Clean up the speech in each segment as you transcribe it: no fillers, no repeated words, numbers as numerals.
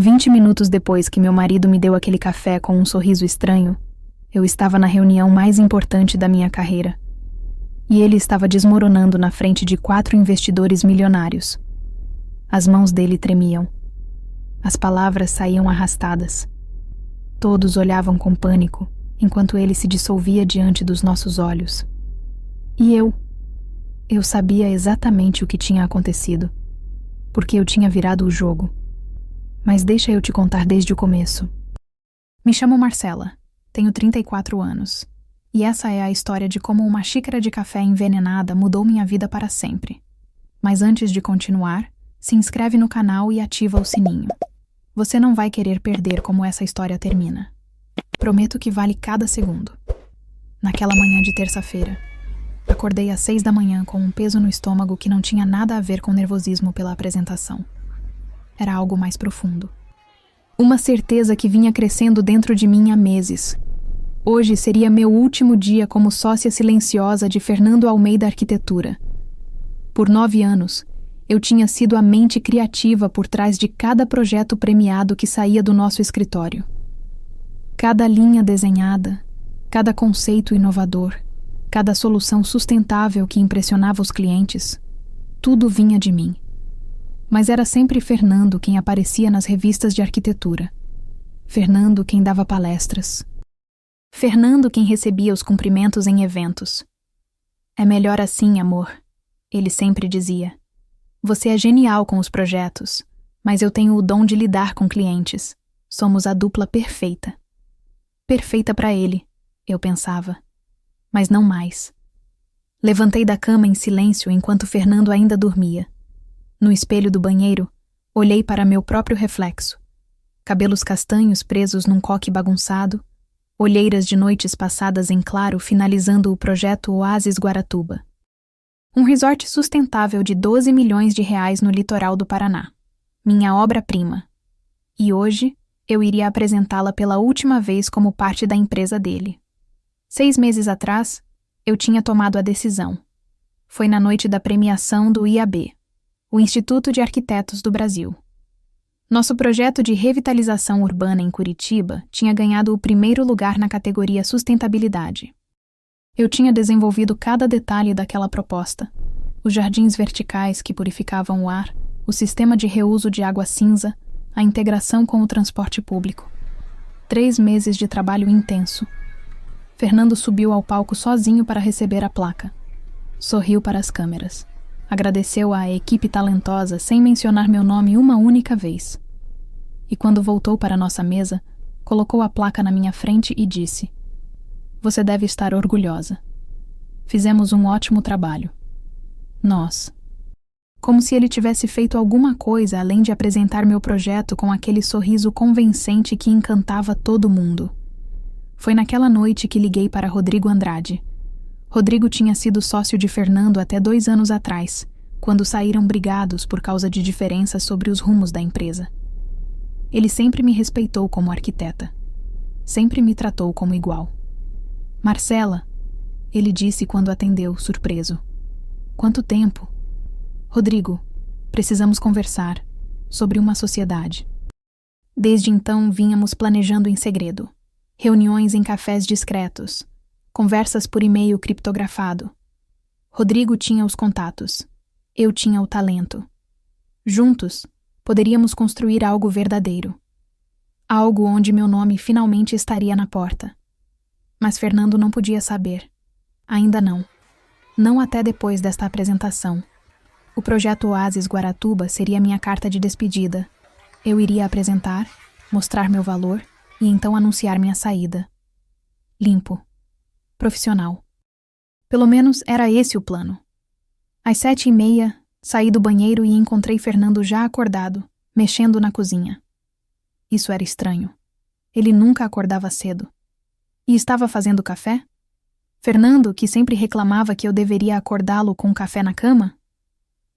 20 minutos depois que meu marido me deu aquele café com um sorriso estranho, eu estava na reunião mais importante da minha carreira. E ele estava desmoronando na frente de 4 investidores milionários. As mãos dele tremiam. As palavras saíam arrastadas. Todos olhavam com pânico, enquanto ele se dissolvia diante dos nossos olhos. E eu sabia exatamente o que tinha acontecido, porque eu tinha virado o jogo. Mas deixa eu te contar desde o começo. Me chamo Marcela, tenho 34 anos, e essa é a história de como uma xícara de café envenenada mudou minha vida para sempre. Mas antes de continuar, se inscreve no canal e ativa o sininho. Você não vai querer perder como essa história termina. Prometo que vale cada segundo. Naquela manhã de terça-feira, acordei às 6 da manhã com um peso no estômago que não tinha nada a ver com nervosismo pela apresentação. Era algo mais profundo. Uma certeza que vinha crescendo dentro de mim há meses. Hoje seria meu último dia como sócia silenciosa de Fernando Almeida Arquitetura. Por 9 anos, eu tinha sido a mente criativa por trás de cada projeto premiado que saía do nosso escritório. Cada linha desenhada, cada conceito inovador, cada solução sustentável que impressionava os clientes, tudo vinha de mim. Mas era sempre Fernando quem aparecia nas revistas de arquitetura. Fernando quem dava palestras. Fernando quem recebia os cumprimentos em eventos. É melhor assim, amor, ele sempre dizia. Você é genial com os projetos, mas eu tenho o dom de lidar com clientes. Somos a dupla perfeita. Perfeita para ele, eu pensava. Mas não mais. Levantei da cama em silêncio enquanto Fernando ainda dormia. No espelho do banheiro, olhei para meu próprio reflexo. Cabelos castanhos presos num coque bagunçado, olheiras de noites passadas em claro finalizando o projeto Oasis Guaratuba. Um resort sustentável de 12 milhões de reais no litoral do Paraná. Minha obra-prima. E hoje, eu iria apresentá-la pela última vez como parte da empresa dele. 6 meses atrás, eu tinha tomado a decisão. Foi na noite da premiação do IAB, o Instituto de Arquitetos do Brasil. Nosso projeto de revitalização urbana em Curitiba tinha ganhado o primeiro lugar na categoria Sustentabilidade. Eu tinha desenvolvido cada detalhe daquela proposta: os jardins verticais que purificavam o ar, o sistema de reuso de água cinza, a integração com o transporte público. 3 meses de trabalho intenso. Fernando subiu ao palco sozinho para receber a placa. Sorriu para as câmeras. Agradeceu à equipe talentosa sem mencionar meu nome uma única vez. E quando voltou para nossa mesa, colocou a placa na minha frente e disse: Você deve estar orgulhosa. Fizemos um ótimo trabalho. Nós. Como se ele tivesse feito alguma coisa além de apresentar meu projeto com aquele sorriso convincente que encantava todo mundo. Foi naquela noite que liguei para Rodrigo Andrade. Rodrigo tinha sido sócio de Fernando até 2 anos atrás, quando saíram brigados por causa de diferenças sobre os rumos da empresa. Ele sempre me respeitou como arquiteta. Sempre me tratou como igual. Marcela, ele disse quando atendeu, surpreso. Quanto tempo? Rodrigo, precisamos conversar sobre uma sociedade. Desde então vínhamos planejando em segredo. Reuniões em cafés discretos. Conversas por e-mail criptografado. Rodrigo tinha os contatos. Eu tinha o talento. Juntos, poderíamos construir algo verdadeiro. Algo onde meu nome finalmente estaria na porta. Mas Fernando não podia saber. Ainda não. Não até depois desta apresentação. O projeto Oasis Guaratuba seria minha carta de despedida. Eu iria apresentar, mostrar meu valor e então anunciar minha saída. Limpo. Profissional. Pelo menos era esse o plano. Às 7h30, saí do banheiro e encontrei Fernando já acordado, mexendo na cozinha. Isso era estranho. Ele nunca acordava cedo. E estava fazendo café? Fernando, que sempre reclamava que eu deveria acordá-lo com café na cama?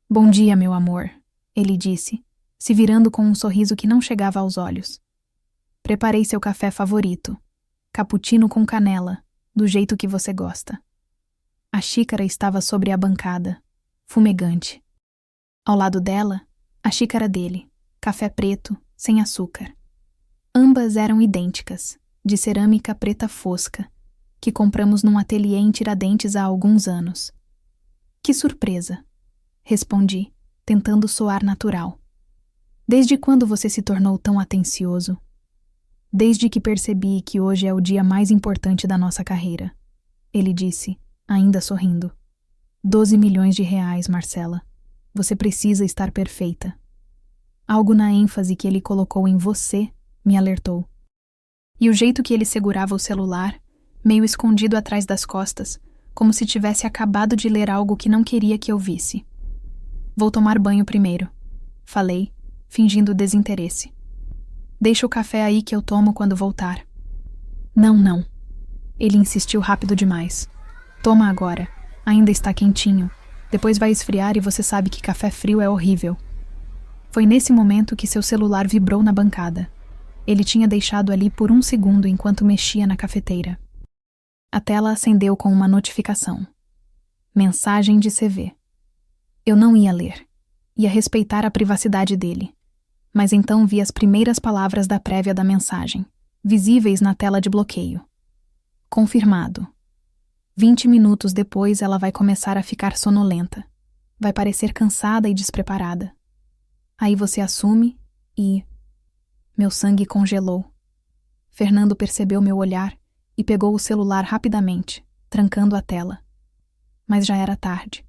Bom dia, meu amor, ele disse, se virando com um sorriso que não chegava aos olhos. Preparei seu café favorito, cappuccino com canela, do jeito que você gosta. A xícara estava sobre a bancada, fumegante. Ao lado dela, a xícara dele, café preto, sem açúcar. Ambas eram idênticas, de cerâmica preta fosca, que compramos num ateliê em Tiradentes há alguns anos. Que surpresa! Respondi, tentando soar natural. Desde quando você se tornou tão atencioso? Desde que percebi que hoje é o dia mais importante da nossa carreira. Ele disse, ainda sorrindo. 12 milhões de reais, Marcela. Você precisa estar perfeita. Algo na ênfase que ele colocou em você me alertou. E o jeito que ele segurava o celular, meio escondido atrás das costas, como se tivesse acabado de ler algo que não queria que eu visse. Vou tomar banho primeiro, falei, fingindo desinteresse. Deixa o café aí que eu tomo quando voltar. Não. Ele insistiu rápido demais. Toma agora, ainda está quentinho. Depois vai esfriar e você sabe que café frio é horrível. Foi nesse momento que seu celular vibrou na bancada. Ele tinha deixado ali por 1 segundo enquanto mexia na cafeteira. A tela acendeu com uma notificação. Mensagem de CV. Eu não ia ler. Ia respeitar a privacidade dele. Mas então vi as primeiras palavras da prévia da mensagem, visíveis na tela de bloqueio. Confirmado. 20 minutos depois ela vai começar a ficar sonolenta. Vai parecer cansada e despreparada. Aí você assume e... Meu sangue congelou. Fernando percebeu meu olhar e pegou o celular rapidamente, trancando a tela. Mas já era tarde.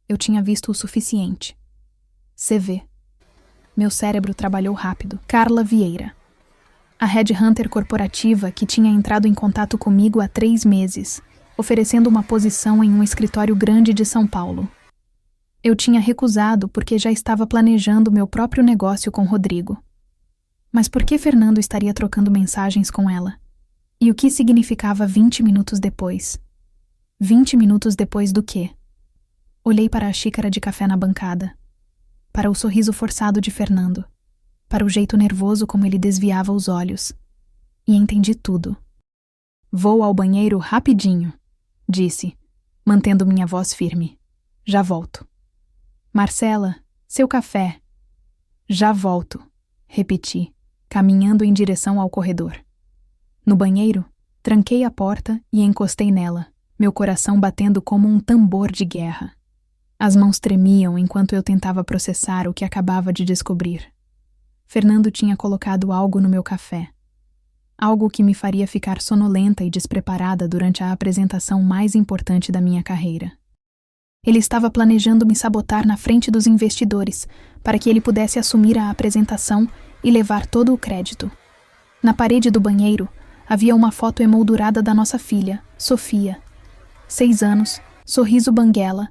Eu tinha visto o suficiente. CV. Meu cérebro trabalhou rápido. Carla Vieira. A headhunter corporativa que tinha entrado em contato comigo há 3 meses, oferecendo uma posição em um escritório grande de São Paulo. Eu tinha recusado porque já estava planejando meu próprio negócio com Rodrigo. Mas por que Fernando estaria trocando mensagens com ela? E o que significava 20 minutos depois? 20 minutos depois do quê? Olhei para a xícara de café na bancada, para o sorriso forçado de Fernando, para o jeito nervoso como ele desviava os olhos, e entendi tudo. Vou ao banheiro rapidinho, disse, mantendo minha voz firme. Já volto. Marcela, seu café. Já volto, repeti, caminhando em direção ao corredor. No banheiro, tranquei a porta e encostei nela, meu coração batendo como um tambor de guerra. As mãos tremiam enquanto eu tentava processar o que acabava de descobrir. Fernando tinha colocado algo no meu café. Algo que me faria ficar sonolenta e despreparada durante a apresentação mais importante da minha carreira. Ele estava planejando me sabotar na frente dos investidores, para que ele pudesse assumir a apresentação e levar todo o crédito. Na parede do banheiro, havia uma foto emoldurada da nossa filha, Sofia. 6 anos, sorriso banguela,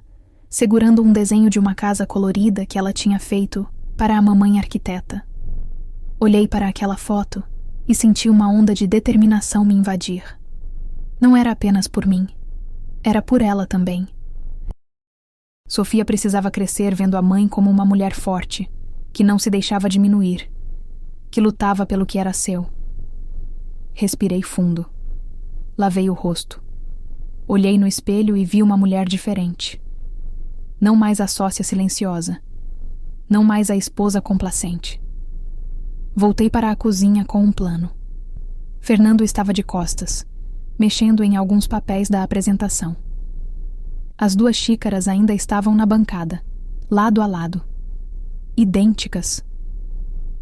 segurando um desenho de uma casa colorida que ela tinha feito para a mamãe arquiteta. Olhei para aquela foto e senti uma onda de determinação me invadir. Não era apenas por mim. Era por ela também. Sofia precisava crescer vendo a mãe como uma mulher forte, que não se deixava diminuir, que lutava pelo que era seu. Respirei fundo. Lavei o rosto. Olhei no espelho e vi uma mulher diferente. Não mais a sócia silenciosa. Não mais a esposa complacente. Voltei para a cozinha com um plano. Fernando estava de costas, mexendo em alguns papéis da apresentação. As 2 xícaras ainda estavam na bancada, lado a lado. Idênticas.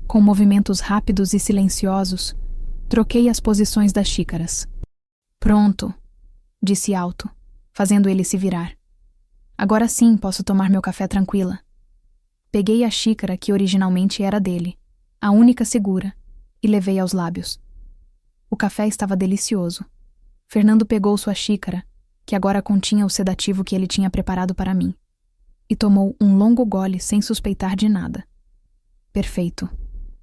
Com movimentos rápidos e silenciosos, troquei as posições das xícaras. Pronto, disse alto, fazendo ele se virar. Agora sim posso tomar meu café tranquila. Peguei a xícara que originalmente era dele, a única segura, e levei aos lábios. O café estava delicioso. Fernando pegou sua xícara, que agora continha o sedativo que ele tinha preparado para mim, e tomou um longo gole sem suspeitar de nada. Perfeito,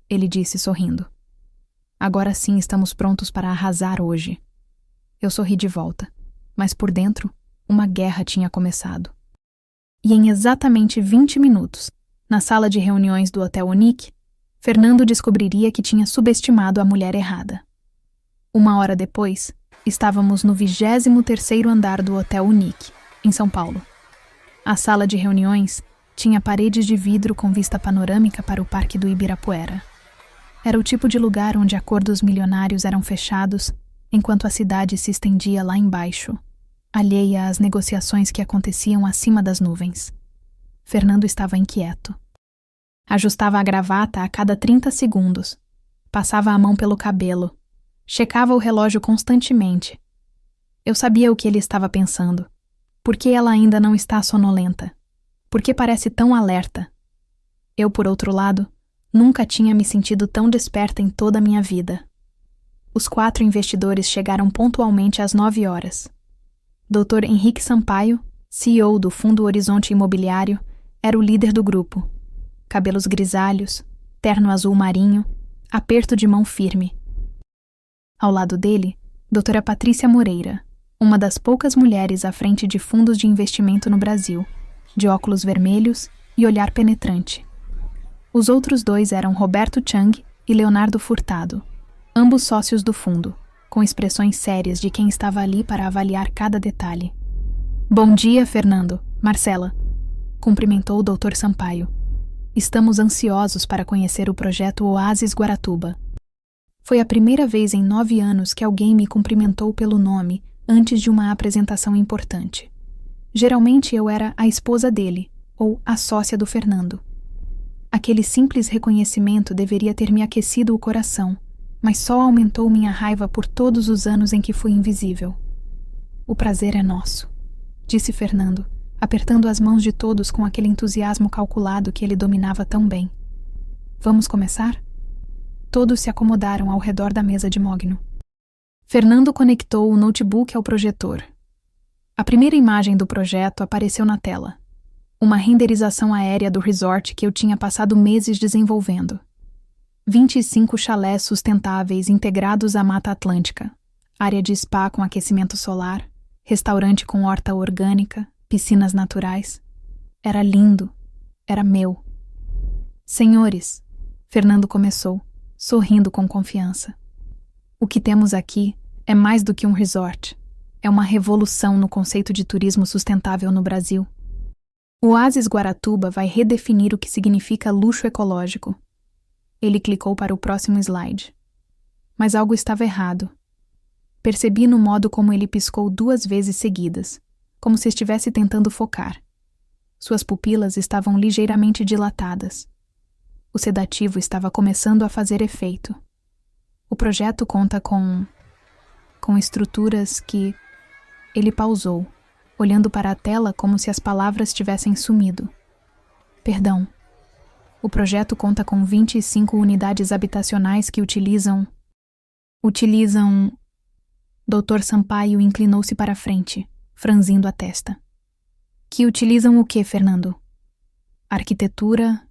ele disse sorrindo. Agora sim estamos prontos para arrasar hoje. Eu sorri de volta, mas por dentro, uma guerra tinha começado. E em exatamente 20 minutos, na sala de reuniões do Hotel Unique, Fernando descobriria que tinha subestimado a mulher errada. 1 hora depois, estávamos no 23º andar do Hotel Unique, em São Paulo. A sala de reuniões tinha paredes de vidro com vista panorâmica para o Parque do Ibirapuera. Era o tipo de lugar onde acordos milionários eram fechados, enquanto a cidade se estendia lá embaixo, alheia às negociações que aconteciam acima das nuvens. Fernando estava inquieto. Ajustava a gravata a cada 30 segundos. Passava a mão pelo cabelo. Checava o relógio constantemente. Eu sabia o que ele estava pensando. Por que ela ainda não está sonolenta? Por que parece tão alerta? Eu, por outro lado, nunca tinha me sentido tão desperta em toda a minha vida. Os 4 investidores chegaram pontualmente às 9 horas. Dr. Henrique Sampaio, CEO do Fundo Horizonte Imobiliário, era o líder do grupo. Cabelos grisalhos, terno azul marinho, aperto de mão firme. Ao lado dele, doutora Patrícia Moreira, uma das poucas mulheres à frente de fundos de investimento no Brasil, de óculos vermelhos e olhar penetrante. Os outros 2 eram Roberto Chang e Leonardo Furtado, ambos sócios do fundo, com expressões sérias de quem estava ali para avaliar cada detalhe. Bom dia, Fernando. Marcela, cumprimentou o Dr. Sampaio. Estamos ansiosos para conhecer o projeto Oásis Guaratuba. Foi a primeira vez em 9 anos que alguém me cumprimentou pelo nome antes de uma apresentação importante. Geralmente eu era a esposa dele, ou a sócia do Fernando. Aquele simples reconhecimento deveria ter me aquecido o coração, mas só aumentou minha raiva por todos os anos em que fui invisível. O prazer é nosso, disse Fernando, apertando as mãos de todos com aquele entusiasmo calculado que ele dominava tão bem. Vamos começar? Todos se acomodaram ao redor da mesa de mogno. Fernando conectou o notebook ao projetor. A primeira imagem do projeto apareceu na tela. Uma renderização aérea do resort que eu tinha passado meses desenvolvendo. 25 chalés sustentáveis integrados à Mata Atlântica, área de spa com aquecimento solar, restaurante com horta orgânica, piscinas naturais. Era lindo. Era meu. Senhores, Fernando começou, sorrindo com confiança. O que temos aqui é mais do que um resort. É uma revolução no conceito de turismo sustentável no Brasil. O Oásis Guaratuba vai redefinir o que significa luxo ecológico. Ele clicou para o próximo slide. Mas algo estava errado. Percebi no modo como ele piscou 2 vezes seguidas, como se estivesse tentando focar. Suas pupilas estavam ligeiramente dilatadas. O sedativo estava começando a fazer efeito. O projeto conta com estruturas que... Ele pausou, olhando para a tela como se as palavras tivessem sumido. Perdão. O projeto conta com 25 unidades habitacionais que utilizam... Dr. Sampaio inclinou-se para a frente, franzindo a testa. Que utilizam o quê, Fernando? Arquitetura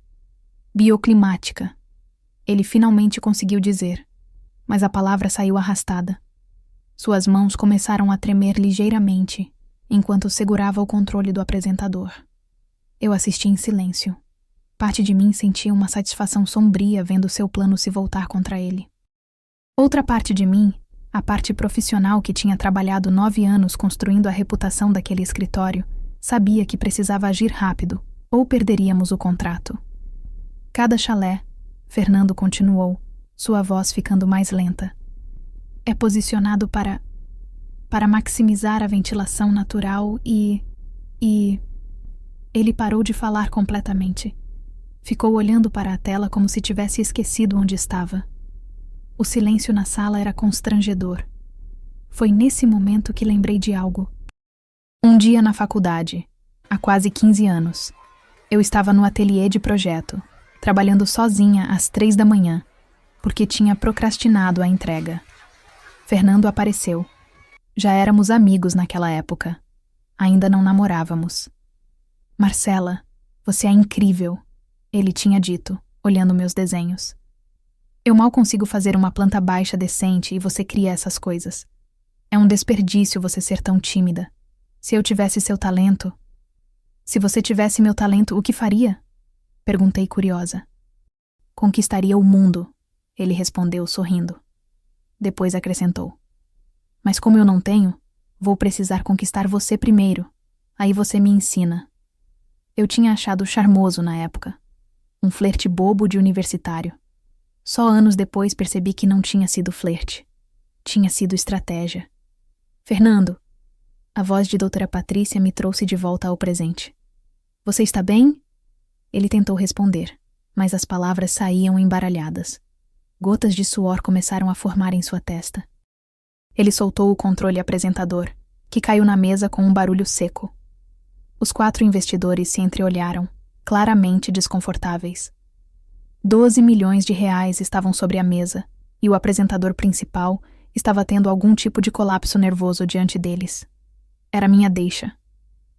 bioclimática. Ele finalmente conseguiu dizer, mas a palavra saiu arrastada. Suas mãos começaram a tremer ligeiramente, enquanto segurava o controle do apresentador. Eu assisti em silêncio. Parte de mim sentia uma satisfação sombria vendo seu plano se voltar contra ele. Outra parte de mim, a parte profissional que tinha trabalhado 9 anos construindo a reputação daquele escritório, sabia que precisava agir rápido, ou perderíamos o contrato. Cada chalé, Fernando continuou, sua voz ficando mais lenta, é posicionado para maximizar a ventilação natural e... Ele parou de falar completamente. Ficou olhando para a tela como se tivesse esquecido onde estava. O silêncio na sala era constrangedor. Foi nesse momento que lembrei de algo. Um dia na faculdade, há quase 15 anos, eu estava no ateliê de projeto, trabalhando sozinha às 3 da manhã, porque tinha procrastinado a entrega. Fernando apareceu. Já éramos amigos naquela época. Ainda não namorávamos. Marcela, você é incrível, ele tinha dito, olhando meus desenhos. Eu mal consigo fazer uma planta baixa decente e você cria essas coisas. É um desperdício você ser tão tímida. Se eu tivesse seu talento... Se você tivesse meu talento, o que faria? Perguntei curiosa. Conquistaria o mundo, ele respondeu sorrindo. Depois acrescentou. Mas como eu não tenho, vou precisar conquistar você primeiro. Aí você me ensina. Eu tinha achado charmoso na época. Um flerte bobo de universitário. Só anos depois percebi que não tinha sido flerte. Tinha sido estratégia. Fernando, a voz de doutora Patrícia me trouxe de volta ao presente. Você está bem? Ele tentou responder, mas as palavras saíam embaralhadas. Gotas de suor começaram a formar em sua testa. Ele soltou o controle apresentador, que caiu na mesa com um barulho seco. Os 4 investidores se entreolharam, claramente desconfortáveis. 12 milhões de reais estavam sobre a mesa, e o apresentador principal estava tendo algum tipo de colapso nervoso diante deles. Era minha deixa.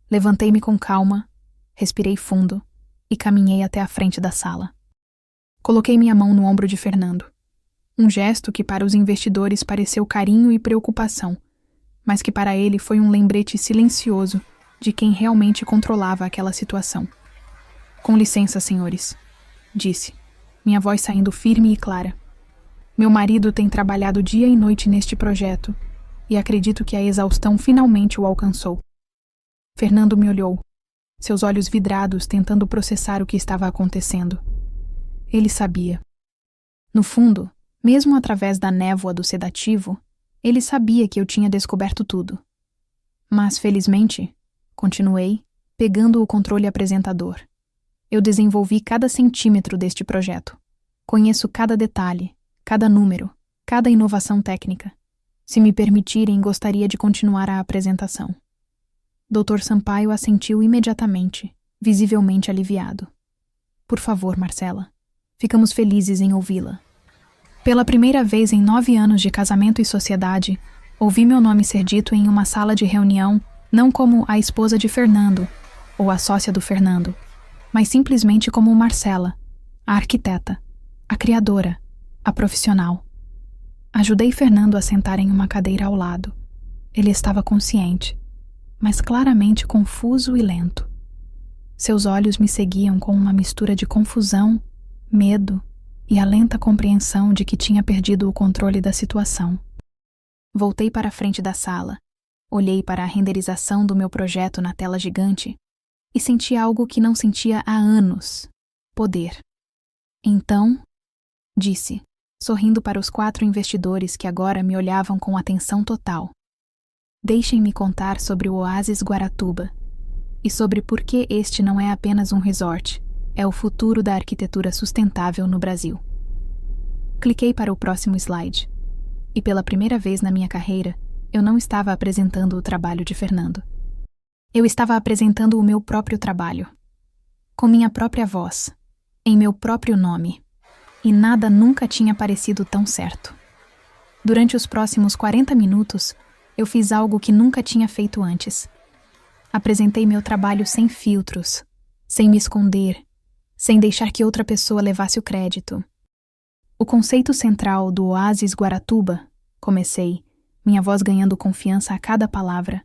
Levantei-me com calma, respirei fundo e caminhei até a frente da sala. Coloquei minha mão no ombro de Fernando. Um gesto que para os investidores pareceu carinho e preocupação, mas que para ele foi um lembrete silencioso de quem realmente controlava aquela situação. Com licença, senhores, disse, minha voz saindo firme e clara. Meu marido tem trabalhado dia e noite neste projeto e acredito que a exaustão finalmente o alcançou. Fernando me olhou, seus olhos vidrados tentando processar o que estava acontecendo. Ele sabia. No fundo, mesmo através da névoa do sedativo, ele sabia que eu tinha descoberto tudo. Mas, felizmente, continuei, pegando o controle apresentador. Eu desenvolvi cada centímetro deste projeto. Conheço cada detalhe, cada número, cada inovação técnica. Se me permitirem, gostaria de continuar a apresentação. Dr. Sampaio assentiu imediatamente, visivelmente aliviado. Por favor, Marcela. Ficamos felizes em ouvi-la. Pela primeira vez em 9 anos de casamento e sociedade, ouvi meu nome ser dito em uma sala de reunião não como a esposa de Fernando ou a sócia do Fernando, mas simplesmente como Marcela, a arquiteta, a criadora, a profissional. Ajudei Fernando a sentar em uma cadeira ao lado. Ele estava consciente, mas claramente confuso e lento. Seus olhos me seguiam com uma mistura de confusão, medo e a lenta compreensão de que tinha perdido o controle da situação. Voltei para a frente da sala, olhei para a renderização do meu projeto na tela gigante e senti algo que não sentia há anos: poder. Então, disse, sorrindo para os 4 investidores que agora me olhavam com atenção total. Deixem-me contar sobre o Oásis Guaratuba e sobre por que este não é apenas um resort, é o futuro da arquitetura sustentável no Brasil. Cliquei para o próximo slide. E pela primeira vez na minha carreira, eu não estava apresentando o trabalho de Fernando. Eu estava apresentando o meu próprio trabalho. Com minha própria voz, em meu próprio nome. E nada nunca tinha parecido tão certo. Durante os próximos 40 minutos, eu fiz algo que nunca tinha feito antes. Apresentei meu trabalho sem filtros, sem me esconder, sem deixar que outra pessoa levasse o crédito. O conceito central do Oásis Guaratuba, comecei, minha voz ganhando confiança a cada palavra,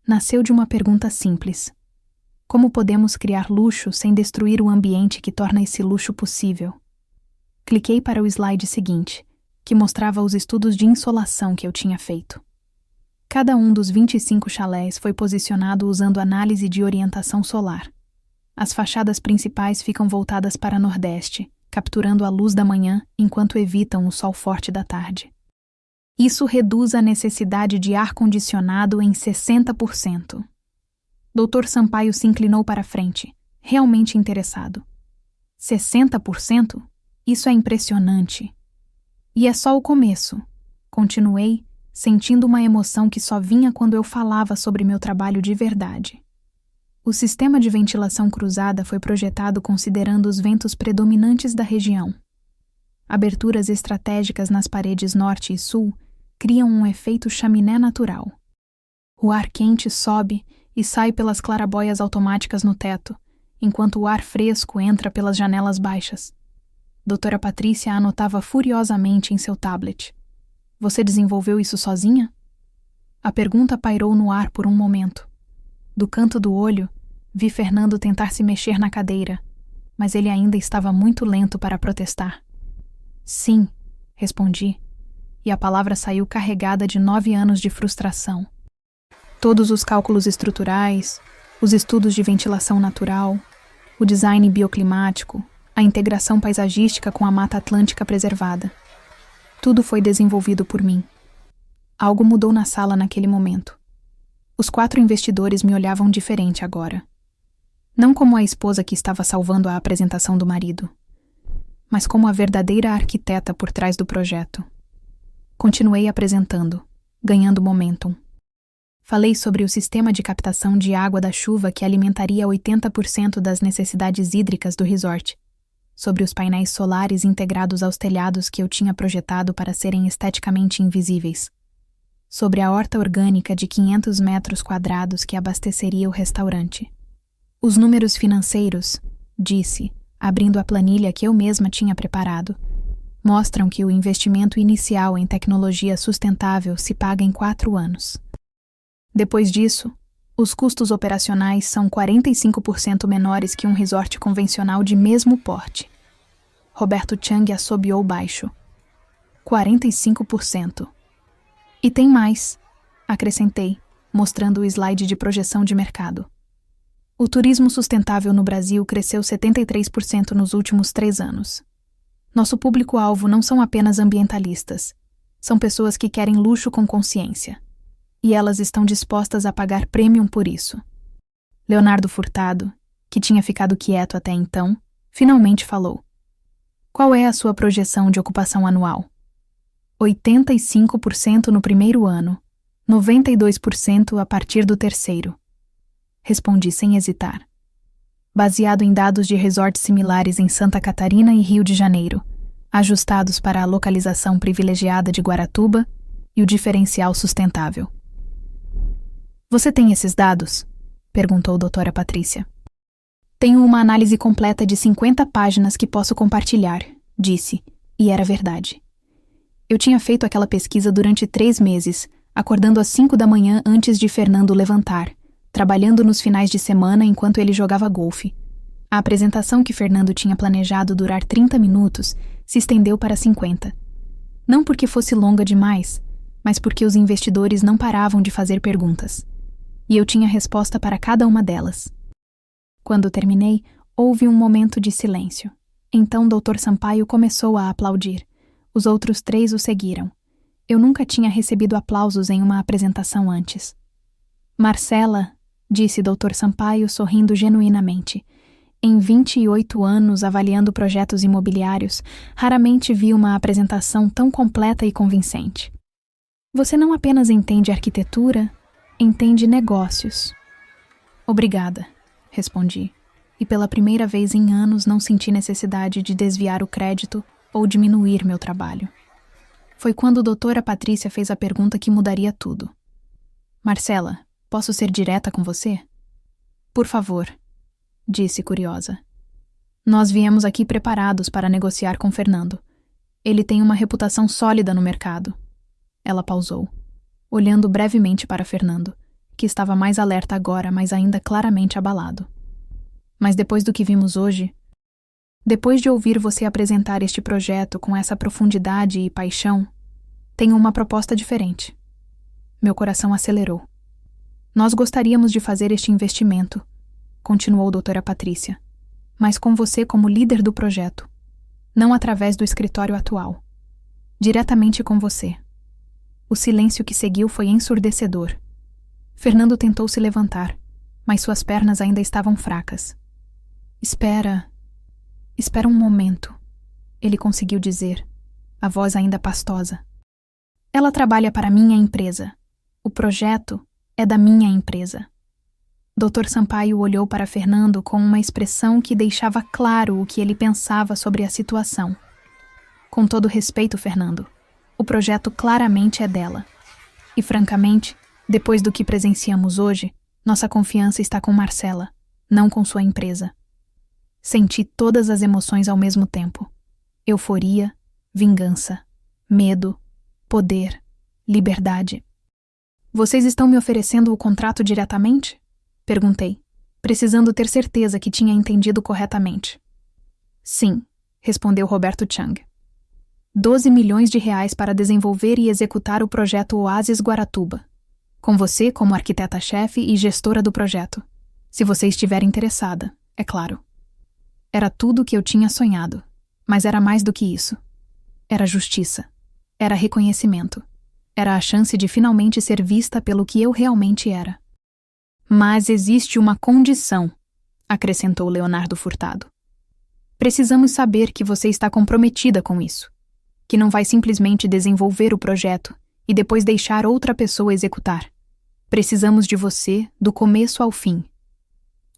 nasceu de uma pergunta simples. Como podemos criar luxo sem destruir o ambiente que torna esse luxo possível? Cliquei para o slide seguinte, que mostrava os estudos de insolação que eu tinha feito. Cada um dos 25 chalés foi posicionado usando análise de orientação solar. As fachadas principais ficam voltadas para nordeste, capturando a luz da manhã enquanto evitam o sol forte da tarde. Isso reduz a necessidade de ar-condicionado em 60%. Dr. Sampaio se inclinou para a frente, realmente interessado. 60%? Isso é impressionante. E é só o começo. Continuei, sentindo uma emoção que só vinha quando eu falava sobre meu trabalho de verdade. O sistema de ventilação cruzada foi projetado considerando os ventos predominantes da região. Aberturas estratégicas nas paredes norte e sul criam um efeito chaminé natural. O ar quente sobe e sai pelas clarabóias automáticas no teto, enquanto o ar fresco entra pelas janelas baixas. Doutora Patrícia anotava furiosamente em seu tablet. Você desenvolveu isso sozinha? A pergunta pairou no ar por um momento. Do canto do olho, vi Fernando tentar se mexer na cadeira, mas ele ainda estava muito lento para protestar. Sim, respondi, e a palavra saiu carregada de 9 anos de frustração. Todos os cálculos estruturais, os estudos de ventilação natural, o design bioclimático, a integração paisagística com a Mata Atlântica preservada. Tudo foi desenvolvido por mim. Algo mudou na sala naquele momento. Os 4 investidores me olhavam diferente agora. Não como a esposa que estava salvando a apresentação do marido, mas como a verdadeira arquiteta por trás do projeto. Continuei apresentando, ganhando momentum. Falei sobre o sistema de captação de água da chuva que alimentaria 80% das necessidades hídricas do resort, sobre os painéis solares integrados aos telhados que eu tinha projetado para serem esteticamente invisíveis, sobre a horta orgânica de 500 metros quadrados que abasteceria o restaurante. Os números financeiros, disse, abrindo a planilha que eu mesma tinha preparado, mostram que o investimento inicial em tecnologia sustentável se paga em 4 anos. Depois disso, os custos operacionais são 45% menores que um resort convencional de mesmo porte. Roberto Chang assobiou baixo. 45%. E tem mais, acrescentei, mostrando o slide de projeção de mercado. O turismo sustentável no Brasil cresceu 73% nos últimos 3 anos. Nosso público-alvo não são apenas ambientalistas, são pessoas que querem luxo com consciência. E elas estão dispostas a pagar premium por isso. Leonardo Furtado, que tinha ficado quieto até então, finalmente falou. Qual é a sua projeção de ocupação anual? 85% no primeiro ano, 92% a partir do terceiro. Respondi sem hesitar. Baseado em dados de resorts similares em Santa Catarina e Rio de Janeiro, ajustados para a localização privilegiada de Guaratuba e o diferencial sustentável. Você tem esses dados? Perguntou doutora Patrícia. Tenho uma análise completa de 50 páginas que posso compartilhar, disse, e era verdade. Eu tinha feito aquela pesquisa durante 3 meses, acordando às 5 da manhã antes de Fernando levantar, trabalhando nos finais de semana enquanto ele jogava golfe. A apresentação que Fernando tinha planejado durar 30 minutos se estendeu para 50. Não porque fosse longa demais, mas porque os investidores não paravam de fazer perguntas. E eu tinha resposta para cada uma delas. Quando terminei, houve um momento de silêncio. Então Dr. Sampaio começou a aplaudir. Os outros 3 o seguiram. Eu nunca tinha recebido aplausos em uma apresentação antes. Marcela, disse Dr. Sampaio sorrindo genuinamente, em 28 anos avaliando projetos imobiliários, raramente vi uma apresentação tão completa e convincente. Você não apenas entende arquitetura, entende negócios. Obrigada, respondi, e pela primeira vez em anos não senti necessidade de desviar o crédito ou diminuir meu trabalho. Foi quando a doutora Patrícia fez a pergunta que mudaria tudo. Marcela, posso ser direta com você? Por favor, disse curiosa. Nós viemos aqui preparados para negociar com Fernando. Ele tem uma reputação sólida no mercado. Ela pausou, olhando brevemente para Fernando, que estava mais alerta agora, mas ainda claramente abalado. Mas depois do que vimos hoje, depois de ouvir você apresentar este projeto com essa profundidade e paixão, tenho uma proposta diferente. Meu coração acelerou. Nós gostaríamos de fazer este investimento, continuou a doutora Patrícia, mas com você como líder do projeto, não através do escritório atual, diretamente com você. O silêncio que seguiu foi ensurdecedor. Fernando tentou se levantar, mas suas pernas ainda estavam fracas. Espera um momento, ele conseguiu dizer, a voz ainda pastosa. Ela trabalha para minha empresa. O projeto é da minha empresa. Dr. Sampaio olhou para Fernando com uma expressão que deixava claro o que ele pensava sobre a situação. Com todo respeito, Fernando, o projeto claramente é dela. E, francamente, depois do que presenciamos hoje, nossa confiança está com Marcela, não com sua empresa. Senti todas as emoções ao mesmo tempo. Euforia, vingança, medo, poder, liberdade. Vocês estão me oferecendo o contrato diretamente? Perguntei, precisando ter certeza que tinha entendido corretamente. Sim, respondeu Roberto Chang. 12 milhões de reais para desenvolver e executar o projeto Oásis Guaratuba, com você como arquiteta-chefe e gestora do projeto, se você estiver interessada, é claro. Era tudo o que eu tinha sonhado, mas era mais do que isso. Era justiça. Era reconhecimento. Era a chance de finalmente ser vista pelo que eu realmente era. Mas existe uma condição, acrescentou Leonardo Furtado. Precisamos saber que você está comprometida com isso, que não vai simplesmente desenvolver o projeto e depois deixar outra pessoa executar. Precisamos de você do começo ao fim.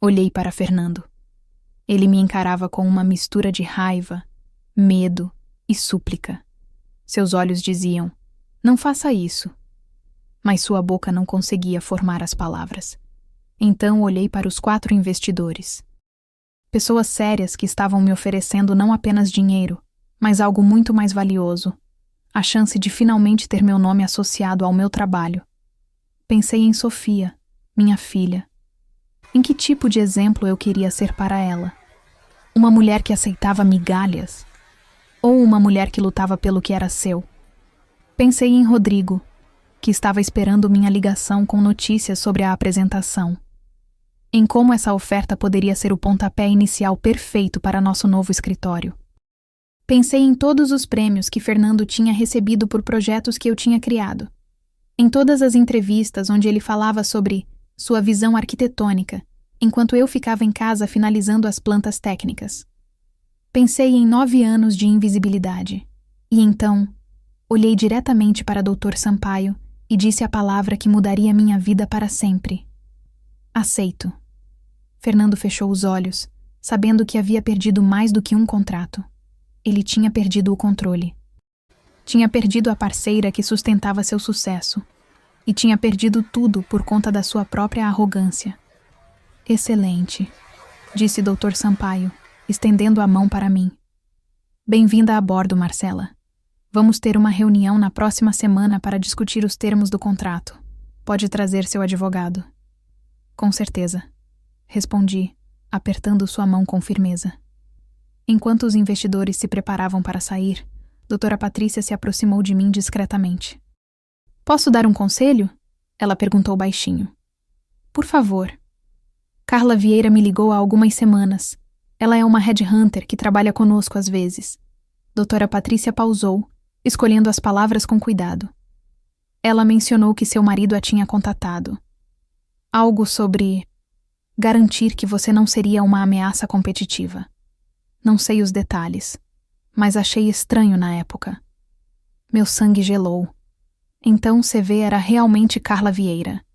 Olhei para Fernando. Ele me encarava com uma mistura de raiva, medo e súplica. Seus olhos diziam, não faça isso. Mas sua boca não conseguia formar as palavras. Então olhei para os 4 investidores. Pessoas sérias que estavam me oferecendo não apenas dinheiro, mas algo muito mais valioso. A chance de finalmente ter meu nome associado ao meu trabalho. Pensei em Sofia, minha filha. Em que tipo de exemplo eu queria ser para ela? Uma mulher que aceitava migalhas? Ou uma mulher que lutava pelo que era seu? Pensei em Rodrigo, que estava esperando minha ligação com notícias sobre a apresentação. Em como essa oferta poderia ser o pontapé inicial perfeito para nosso novo escritório. Pensei em todos os prêmios que Fernando tinha recebido por projetos que eu tinha criado. Em todas as entrevistas onde ele falava sobre sua visão arquitetônica, enquanto eu ficava em casa finalizando as plantas técnicas. Pensei em 9 anos de invisibilidade. E então, olhei diretamente para Dr. Sampaio e disse a palavra que mudaria minha vida para sempre. Aceito. Fernando fechou os olhos, sabendo que havia perdido mais do que um contrato. Ele tinha perdido o controle. Tinha perdido a parceira que sustentava seu sucesso. E tinha perdido tudo por conta da sua própria arrogância. Excelente, disse Dr. Sampaio, estendendo a mão para mim. Bem-vinda a bordo, Marcela. Vamos ter uma reunião na próxima semana para discutir os termos do contrato. Pode trazer seu advogado. Com certeza, respondi, apertando sua mão com firmeza. Enquanto os investidores se preparavam para sair, Doutora Patrícia se aproximou de mim discretamente. Posso dar um conselho? Ela perguntou baixinho. Por favor. Carla Vieira me ligou há algumas semanas. Ela é uma headhunter que trabalha conosco às vezes. Doutora Patrícia pausou, escolhendo as palavras com cuidado. Ela mencionou que seu marido a tinha contatado. Algo sobre garantir que você não seria uma ameaça competitiva. Não sei os detalhes, mas achei estranho na época. Meu sangue gelou. Então CV era realmente Carla Vieira.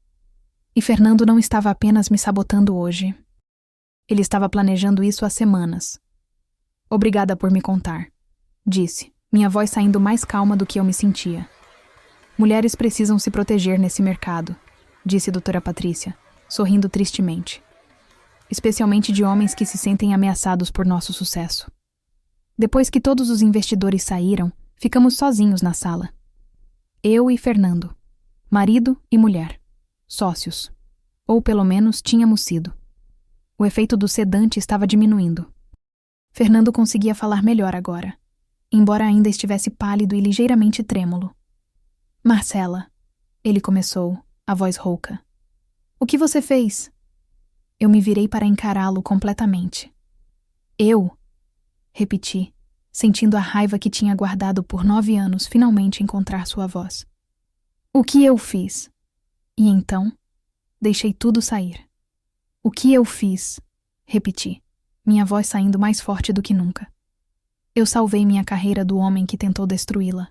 E Fernando não estava apenas me sabotando hoje. Ele estava planejando isso há semanas. Obrigada por me contar, disse, minha voz saindo mais calma do que eu me sentia. Mulheres precisam se proteger nesse mercado, disse Doutora Patrícia, sorrindo tristemente. Especialmente de homens que se sentem ameaçados por nosso sucesso. Depois que todos os investidores saíram, ficamos sozinhos na sala. Eu e Fernando, marido e mulher, sócios, ou pelo menos tínhamos sido. O efeito do sedante estava diminuindo. Fernando conseguia falar melhor agora, embora ainda estivesse pálido e ligeiramente trêmulo. Marcela, ele começou, a voz rouca. O que você fez? Eu me virei para encará-lo completamente. Eu? Repeti, sentindo a raiva que tinha guardado por 9 anos finalmente encontrar sua voz. O que eu fiz? E então, deixei tudo sair. O que eu fiz? Repeti, minha voz saindo mais forte do que nunca. Eu salvei minha carreira do homem que tentou destruí-la.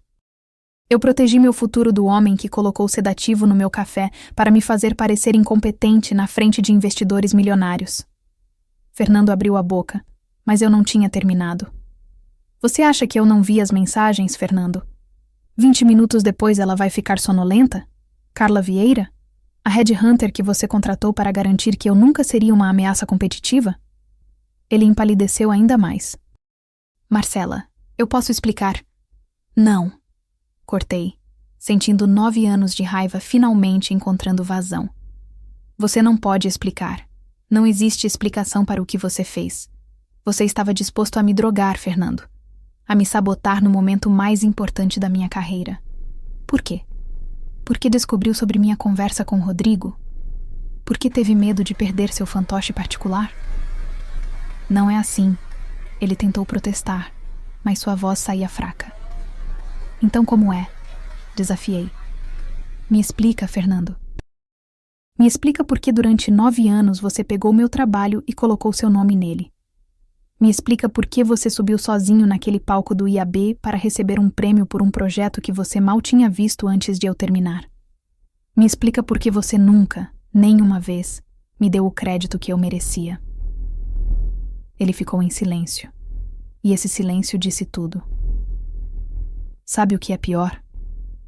Eu protegi meu futuro do homem que colocou sedativo no meu café para me fazer parecer incompetente na frente de investidores milionários. Fernando abriu a boca, mas eu não tinha terminado. Você acha que eu não vi as mensagens, Fernando? 20 minutos depois ela vai ficar sonolenta? Carla Vieira? A headhunter que você contratou para garantir que eu nunca seria uma ameaça competitiva? Ele empalideceu ainda mais. Marcela, eu posso explicar. Não. Cortei, sentindo 9 anos de raiva finalmente encontrando vazão. Você não pode explicar. Não existe explicação para o que você fez. Você estava disposto a me drogar, Fernando. A me sabotar no momento mais importante da minha carreira. Por quê? Porque descobriu sobre minha conversa com Rodrigo? Porque teve medo de perder seu fantoche particular? Não é assim, Ele tentou protestar, mas sua voz saía fraca. Então como é? Desafiei. Me explica, Fernando. Me explica por que durante 9 anos você pegou meu trabalho e colocou seu nome nele. Me explica por que você subiu sozinho naquele palco do IAB para receber um prêmio por um projeto que você mal tinha visto antes de eu terminar. Me explica por que você nunca, nem uma vez, me deu o crédito que eu merecia. Ele ficou em silêncio. E esse silêncio disse tudo. Sabe o que é pior?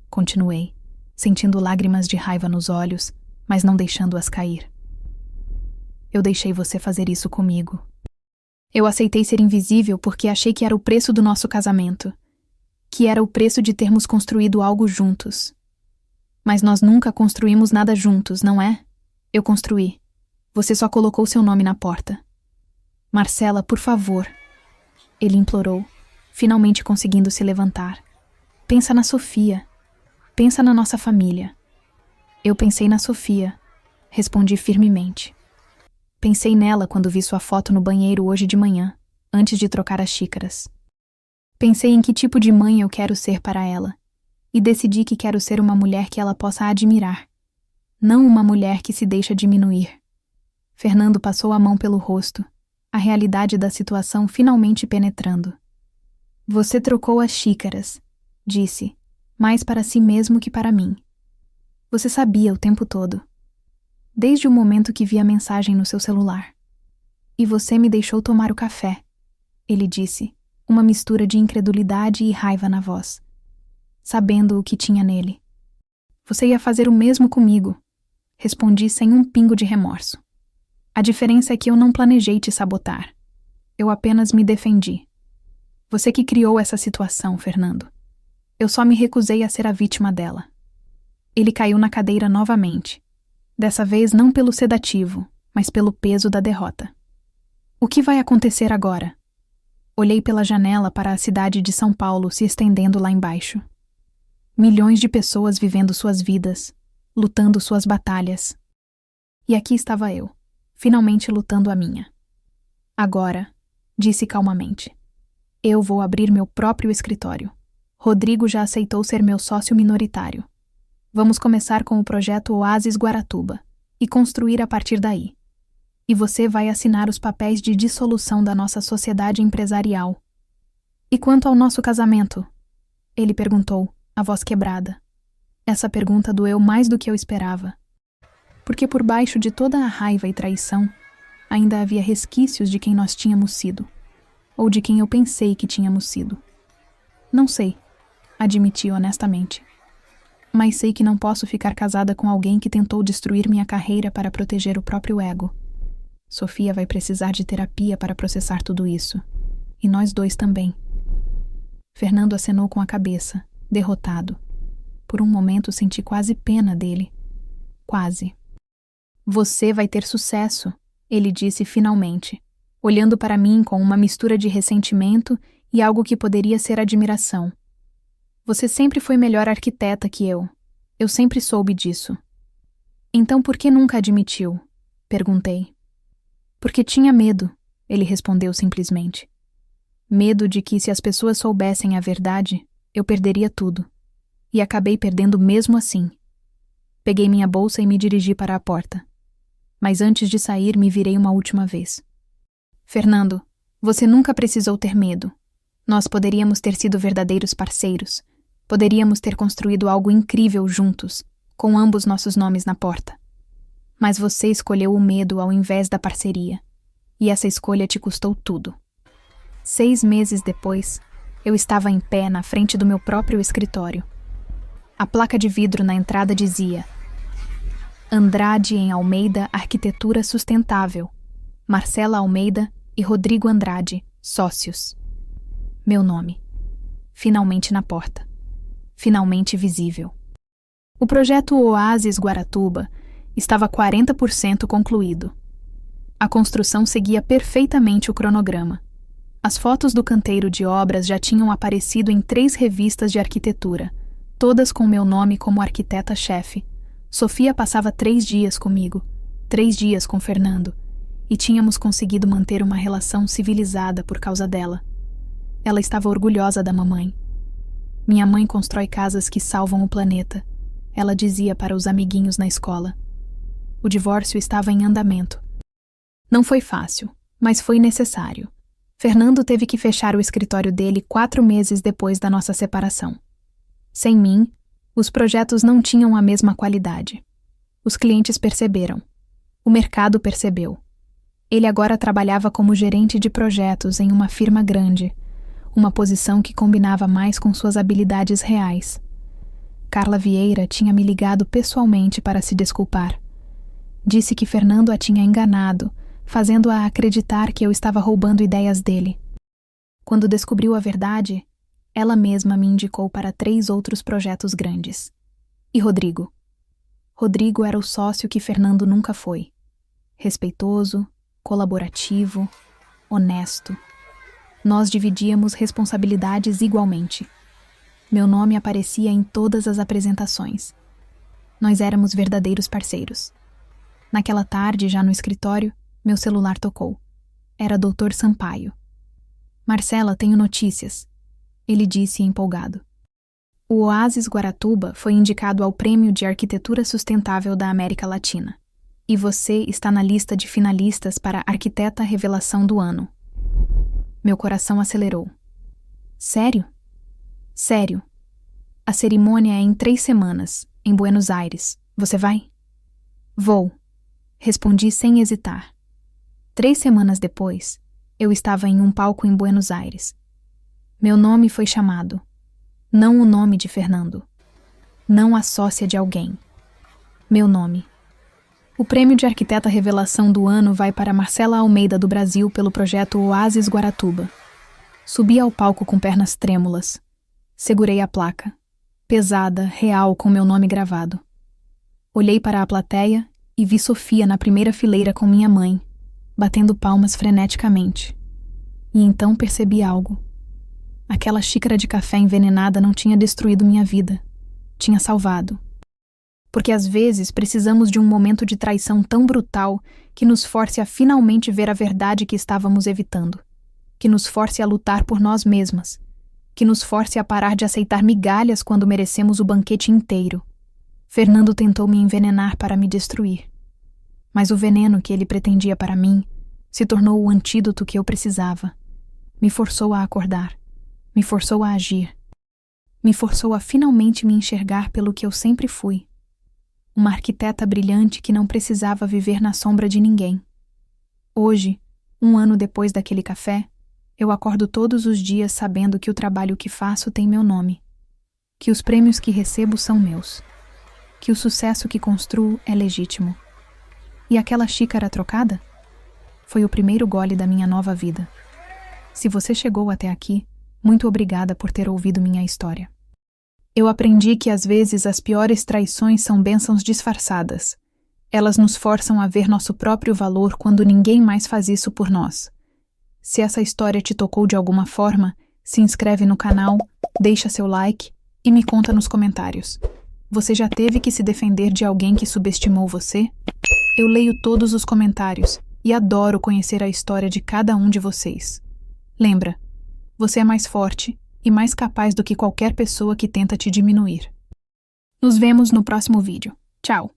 Continuei, sentindo lágrimas de raiva nos olhos, mas não deixando-as cair. Eu deixei você fazer isso comigo. Eu aceitei ser invisível porque achei que era o preço do nosso casamento, que era o preço de termos construído algo juntos. Mas nós nunca construímos nada juntos, não é? Eu construí. Você só colocou seu nome na porta. Marcela, por favor. Ele implorou, finalmente conseguindo se levantar. Pensa na Sofia. Pensa na nossa família. Eu pensei na Sofia. Respondi firmemente. Pensei nela quando vi sua foto no banheiro hoje de manhã, antes de trocar as xícaras. Pensei em que tipo de mãe eu quero ser para ela, e decidi que quero ser uma mulher que ela possa admirar, não uma mulher que se deixa diminuir. Fernando passou a mão pelo rosto, a realidade da situação finalmente penetrando. Você trocou as xícaras, disse, mais para si mesmo que para mim. Você sabia o tempo todo. Desde o momento que vi a mensagem no seu celular. E você me deixou tomar o café, ele disse, uma mistura de incredulidade e raiva na voz, sabendo o que tinha nele. Você ia fazer o mesmo comigo, respondi sem um pingo de remorso. A diferença é que eu não planejei te sabotar. Eu apenas me defendi. Você que criou essa situação, Fernando. Eu só me recusei a ser a vítima dela. Ele caiu na cadeira novamente. Dessa vez não pelo sedativo, mas pelo peso da derrota. O que vai acontecer agora? Olhei pela janela para a cidade de São Paulo se estendendo lá embaixo. Milhões de pessoas vivendo suas vidas, lutando suas batalhas. E aqui estava eu, finalmente lutando a minha. Agora, disse calmamente, eu vou abrir meu próprio escritório. Rodrigo já aceitou ser meu sócio minoritário. Vamos começar com o projeto Oásis Guaratuba e construir a partir daí. E você vai assinar os papéis de dissolução da nossa sociedade empresarial. E quanto ao nosso casamento? Ele perguntou, a voz quebrada. Essa pergunta doeu mais do que eu esperava. Porque por baixo de toda a raiva e traição, ainda havia resquícios de quem nós tínhamos sido. Ou de quem eu pensei que tínhamos sido. Não sei, admiti honestamente. Mas sei que não posso ficar casada com alguém que tentou destruir minha carreira para proteger o próprio ego. Sofia vai precisar de terapia para processar tudo isso. E nós dois também. Fernando acenou com a cabeça, derrotado. Por um momento senti quase pena dele. Quase. Você vai ter sucesso, ele disse finalmente, olhando para mim com uma mistura de ressentimento e algo que poderia ser admiração. Você sempre foi melhor arquiteta que eu. Eu sempre soube disso. Então por que nunca admitiu? Perguntei. Porque tinha medo, ele respondeu simplesmente. Medo de que se as pessoas soubessem a verdade, eu perderia tudo. E acabei perdendo mesmo assim. Peguei minha bolsa e me dirigi para a porta. Mas antes de sair, me virei uma última vez. Fernando, você nunca precisou ter medo. Nós poderíamos ter sido verdadeiros parceiros. Poderíamos ter construído algo incrível juntos, com ambos nossos nomes na porta. Mas você escolheu o medo ao invés da parceria. E essa escolha te custou tudo. 6 meses depois, eu estava em pé na frente do meu próprio escritório. A placa de vidro na entrada dizia: Andrade em Almeida Arquitetura Sustentável. Marcela Almeida e Rodrigo Andrade, sócios. Meu nome. Finalmente na porta. Finalmente visível. O projeto Oásis Guaratuba estava 40% concluído. A construção seguia perfeitamente o cronograma. As fotos do canteiro de obras já tinham aparecido em 3 revistas de arquitetura, todas com meu nome como arquiteta-chefe. Sofia passava 3 dias comigo, 3 dias com Fernando, e tínhamos conseguido manter uma relação civilizada por causa dela. Ela estava orgulhosa da mamãe. Minha mãe constrói casas que salvam o planeta, ela dizia para os amiguinhos na escola. O divórcio estava em andamento. Não foi fácil, mas foi necessário. Fernando teve que fechar o escritório dele 4 meses depois da nossa separação. Sem mim, os projetos não tinham a mesma qualidade. Os clientes perceberam. O mercado percebeu. Ele agora trabalhava como gerente de projetos em uma firma grande, uma posição que combinava mais com suas habilidades reais. Carla Vieira tinha me ligado pessoalmente para se desculpar. Disse que Fernando a tinha enganado, fazendo-a acreditar que eu estava roubando ideias dele. Quando descobriu a verdade, ela mesma me indicou para 3 outros projetos grandes. E Rodrigo? Rodrigo era o sócio que Fernando nunca foi. Respeitoso, colaborativo, honesto. Nós dividíamos responsabilidades igualmente. Meu nome aparecia em todas as apresentações. Nós éramos verdadeiros parceiros. Naquela tarde, já no escritório, meu celular tocou. Era Dr. Sampaio. Marcela, tenho notícias, ele disse empolgado. O Oásis Guaratuba foi indicado ao Prêmio de Arquitetura Sustentável da América Latina. E você está na lista de finalistas para Arquiteta Revelação do Ano. Meu coração acelerou. Sério? Sério. A cerimônia é em 3 semanas, em Buenos Aires. Você vai? Vou. Respondi sem hesitar. 3 semanas depois, eu estava em um palco em Buenos Aires. Meu nome foi chamado. Não o nome de Fernando. Não a sócia de alguém. Meu nome. O Prêmio de Arquiteta Revelação do Ano vai para Marcela Almeida do Brasil pelo projeto Oásis Guaratuba. Subi ao palco com pernas trêmulas. Segurei a placa. Pesada, real, com meu nome gravado. Olhei para a plateia e vi Sofia na primeira fileira com minha mãe, batendo palmas freneticamente. E então percebi algo. Aquela xícara de café envenenada não tinha destruído minha vida. Tinha salvado. Porque às vezes precisamos de um momento de traição tão brutal que nos force a finalmente ver a verdade que estávamos evitando, que nos force a lutar por nós mesmas, que nos force a parar de aceitar migalhas quando merecemos o banquete inteiro. Fernando tentou me envenenar para me destruir. Mas o veneno que ele pretendia para mim se tornou o antídoto que eu precisava. Me forçou a acordar, me forçou a agir, me forçou a finalmente me enxergar pelo que eu sempre fui. Uma arquiteta brilhante que não precisava viver na sombra de ninguém. Hoje, 1 ano depois daquele café, eu acordo todos os dias sabendo que o trabalho que faço tem meu nome, que os prêmios que recebo são meus, que o sucesso que construo é legítimo. E aquela xícara trocada? Foi o primeiro gole da minha nova vida. Se você chegou até aqui, muito obrigada por ter ouvido minha história. Eu aprendi que às vezes as piores traições são bênçãos disfarçadas. Elas nos forçam a ver nosso próprio valor quando ninguém mais faz isso por nós. Se essa história te tocou de alguma forma, se inscreve no canal, deixa seu like e me conta nos comentários. Você já teve que se defender de alguém que subestimou você? Eu leio todos os comentários e adoro conhecer a história de cada um de vocês. Lembra, você é mais forte e mais capaz do que qualquer pessoa que tenta te diminuir. Nos vemos no próximo vídeo. Tchau!